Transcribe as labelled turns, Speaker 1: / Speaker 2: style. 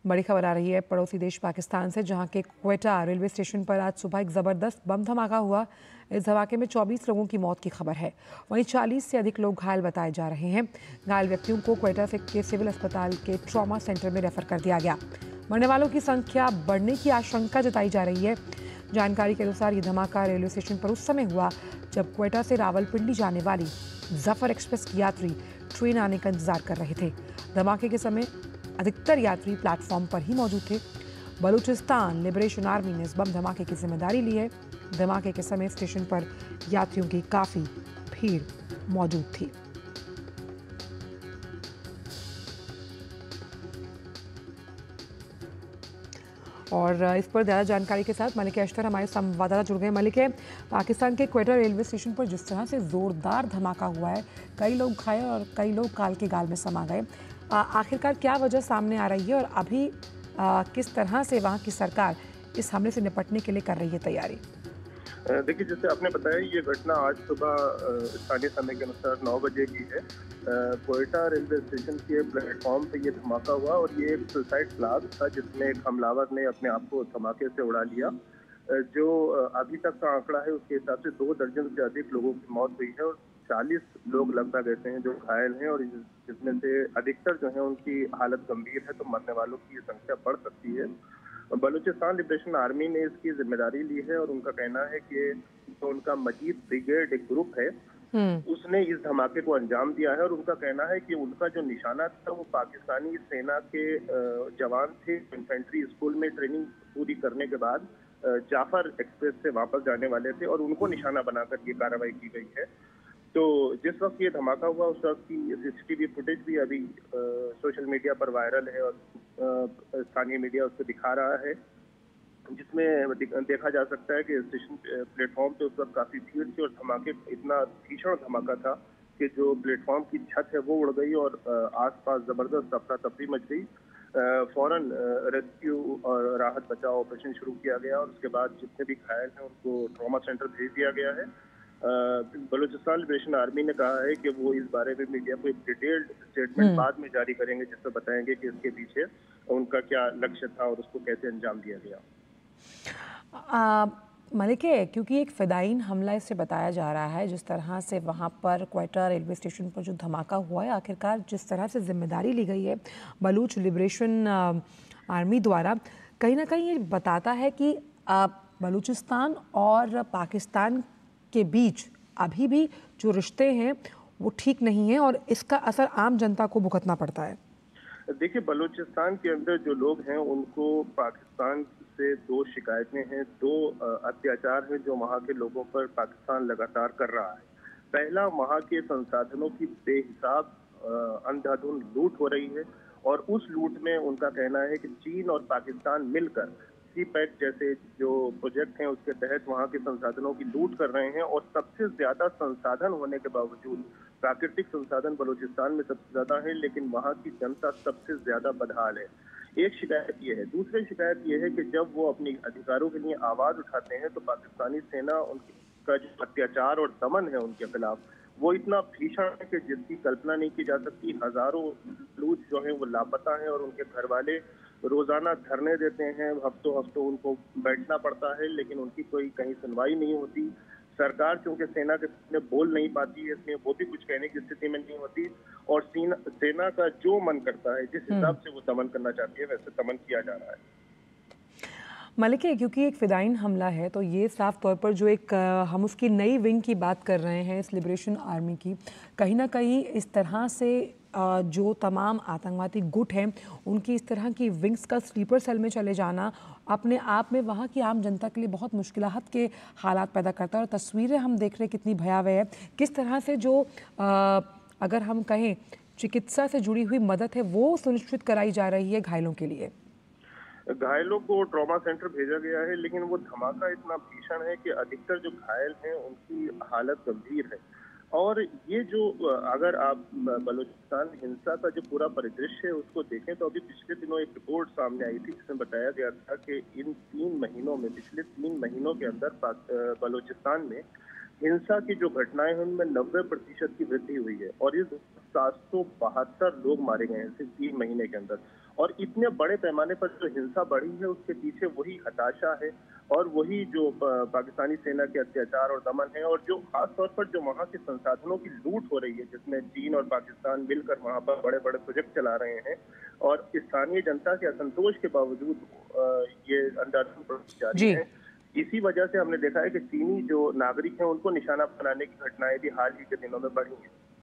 Speaker 1: बड़ी खबर आ रही है पड़ोसी देश पाकिस्तान से, जहां के क्वेटा रेलवे स्टेशन पर आज सुबह एक ज़बरदस्त बम धमाका हुआ। इस धमाके में 24 लोगों की मौत की खबर है, वहीं 40 से अधिक लोग घायल बताए जा रहे हैं। घायल व्यक्तियों को क्वेटा के सिविल अस्पताल के ट्रॉमा सेंटर में रेफर कर दिया गया। मरने वालों की संख्या बढ़ने की आशंका जताई जा रही है। जानकारी के अनुसार ये धमाका रेलवे स्टेशन पर उस समय हुआ जब क्वेटा से रावलपिंडी जाने वाली जफर एक्सप्रेस की यात्री ट्रेन आने का इंतजार कर रहे थे। धमाके के समय अधिकतर यात्री प्लेटफॉर्म पर ही मौजूद थे। बलूचिस्तान लिबरेशन आर्मी ने इस बम धमाके की जिम्मेदारी ली है। धमाके के समय स्टेशन पर यात्रियों की काफी भीड़ मौजूद थी। और इस पर ज़्यादा जानकारी के साथ मलिक अख्तर हमारे संवाददाता जुड़ गए। मलिक, पाकिस्तान के क्वेटा रेलवे स्टेशन पर जिस तरह से ज़ोरदार धमाका हुआ है, कई लोग घायल और कई लोग काल के गाल में समा गए। आखिरकार क्या वजह सामने आ रही है और अभी किस तरह से वहाँ की सरकार इस हमले से निपटने के लिए कर रही है तैयारी?
Speaker 2: देखिए, जैसे आपने बताया, ये घटना आज सुबह स्थानीय समय के अनुसार 9 बजे की है। क्वेटा रेलवे स्टेशन के प्लेटफॉर्म पे ये धमाका हुआ और ये एक सुसाइड ब्लास्ट था जिसमें एक हमलावर ने अपने आप को धमाके से उड़ा लिया। जो अभी तक का आंकड़ा है उसके हिसाब से 2 दर्जन से अधिक लोगों की मौत हुई है और 40 लोग लगभग ऐसे हैं जो घायल हैं और जिसमें से अधिकतर जो है उनकी हालत गंभीर है, तो मरने वालों की संख्या बढ़ सकती है। बलूचिस्तान लिबरेशन आर्मी ने इसकी जिम्मेदारी ली है और उनका कहना है कि जो उनका मजीद ब्रिगेड एक ग्रुप है उसने इस धमाके को अंजाम दिया है और उनका कहना है कि उनका जो निशाना था वो पाकिस्तानी सेना के जवान थे। इन्फेंट्री स्कूल में ट्रेनिंग पूरी करने के बाद जाफर एक्सप्रेस से वापस जाने वाले थे और उनको निशाना बनाकर ये कार्रवाई की गई है। तो जिस वक्त ये धमाका हुआ उस वक्त की सीसीटीवी फुटेज भी अभी सोशल मीडिया पर वायरल है और स्थानीय मीडिया उसको दिखा रहा है, जिसमें देखा जा सकता है कि स्टेशन प्लेटफॉर्म पे उस वक्त काफी भीड़ थी और धमाके इतना भीषण धमाका था कि जो प्लेटफॉर्म की छत है वो उड़ गई और आसपास जबरदस्त अफरा तफरी मच गई। फौरन रेस्क्यू और राहत बचाव ऑपरेशन शुरू किया गया और उसके बाद जितने भी घायल हैं उनको ट्रॉमा सेंटर भेज दिया गया है। बलूचिस्तान लिबरेशन आर्मी ने कहा है कि वो इस बारे में मीडिया को एक डिटेल्ड स्टेटमेंट बाद में जारी करेंगे जिसमें बताएंगे कि इसके पीछे उनका क्या लक्ष्य था और उसको कैसे अंजाम दिया गया।
Speaker 1: मलिक, क्योंकि एक फ़िदायीन हमला इससे बताया जा रहा है, जिस तरह से वहाँ पर क्वेटा रेलवे स्टेशन पर जो धमाका हुआ है, आखिरकार जिस तरह से जिम्मेदारी ली गई है बलूच लिबरेशन आर्मी द्वारा, कहीं ना कहीं ये बताता है कि बलूचिस्तान और पाकिस्तान के बीच अभी भी जो रिश्ते हैं वो ठीक नहीं है और इसका असर आम जनता को भुगतना पड़ता है।
Speaker 2: देखिए, बलूचिस्तान के अंदर जो लोग हैं उनको पाकिस्तान से 2 शिकायतें हैं, 2 अत्याचार हैं जो वहाँ के लोगों पर पाकिस्तान लगातार कर रहा है। पहला, वहाँ के संसाधनों की बेहिसाब अंधाधुंध लूट हो रही है और उस लूट में उनका कहना है कि चीन और पाकिस्तान मिलकर सी पैक जैसे जो प्रोजेक्ट हैं उसके तहत वहाँ के संसाधनों की लूट कर रहे हैं और सबसे ज्यादा संसाधन होने के बावजूद प्राकृतिक संसाधन बलूचिस्तान में सबसे ज्यादा है, लेकिन वहाँ की जनता सबसे ज्यादा बदहाल है। एक शिकायत ये है। दूसरी शिकायत ये है कि जब वो अपने अधिकारों के लिए आवाज उठाते हैं तो पाकिस्तानी सेना उनकी का जो अत्याचार और दमन है उनके खिलाफ वो इतना भीषण है कि जिसकी कल्पना नहीं की जा सकती। हजारों बलूच जो हैं वो लापता हैं और उनके घर वाले रोजाना धरने देते हैं, हफ्तों हफ्तों उनको बैठना पड़ता है, लेकिन उनकी कोई कहीं सुनवाई नहीं होती। सरकार चूंकि सेना के सामने बोल नहीं पाती है, इसलिए वो भी कुछ कहने की स्थिति में नहीं होती और सेना का जो मन करता है, जिस हिसाब से वो दमन करना चाहती है वैसे दमन किया जा रहा है।
Speaker 1: मलिक, क्योंकि एक फ़िदायीन हमला है तो ये साफ तौर पर जो एक हम उसकी नई विंग की बात कर रहे हैं इस लिबरेशन आर्मी की, कहीं ना कहीं इस तरह से जो तमाम आतंकवादी गुट हैं उनकी इस तरह की विंग्स का स्लीपर सेल में चले जाना अपने आप में वहाँ की आम जनता के लिए बहुत मुश्किलात के हालात पैदा करता है और तस्वीरें हम देख रहे हैं कितनी भयावह है। किस तरह से जो अगर हम कहें चिकित्सा से जुड़ी हुई मदद है वो सुनिश्चित कराई जा रही है घायलों के लिए।
Speaker 2: घायलों को ट्रॉमा सेंटर भेजा गया है, लेकिन वो धमाका इतना भीषण है कि अधिकतर जो घायल हैं उनकी हालत गंभीर है। और ये जो अगर आप बलूचिस्तान हिंसा का जो पूरा परिदृश्य है उसको देखें तो अभी पिछले दिनों एक रिपोर्ट सामने आई थी जिसमें बताया गया था कि इन 3 महीनों में, पिछले 3 महीनों के अंदर बलूचिस्तान में हिंसा की जो घटनाएं हैं उनमें 90% की वृद्धि हुई है और इस 772 लोग मारे गए हैं सिर्फ 3 महीने के अंदर। और इतने बड़े पैमाने पर जो हिंसा बढ़ी है उसके पीछे वही हताशा है और वही जो पाकिस्तानी सेना के अत्याचार और दमन है, और जो खास तौर पर जो वहाँ के संसाधनों की लूट हो रही है, जिसमें चीन और पाकिस्तान मिलकर वहाँ पर बड़े बड़े प्रोजेक्ट चला रहे हैं और स्थानीय जनता के असंतोष के बावजूद ये अंधाधुंध प्रोजेक्ट जारी
Speaker 1: जी।
Speaker 2: है। इसी वजह से हमने देखा है कि चीनी जो नागरिक हैं उनको निशाना बनाने की घटनाएं भी हाल ही के दिनों में बढ़ी हैं।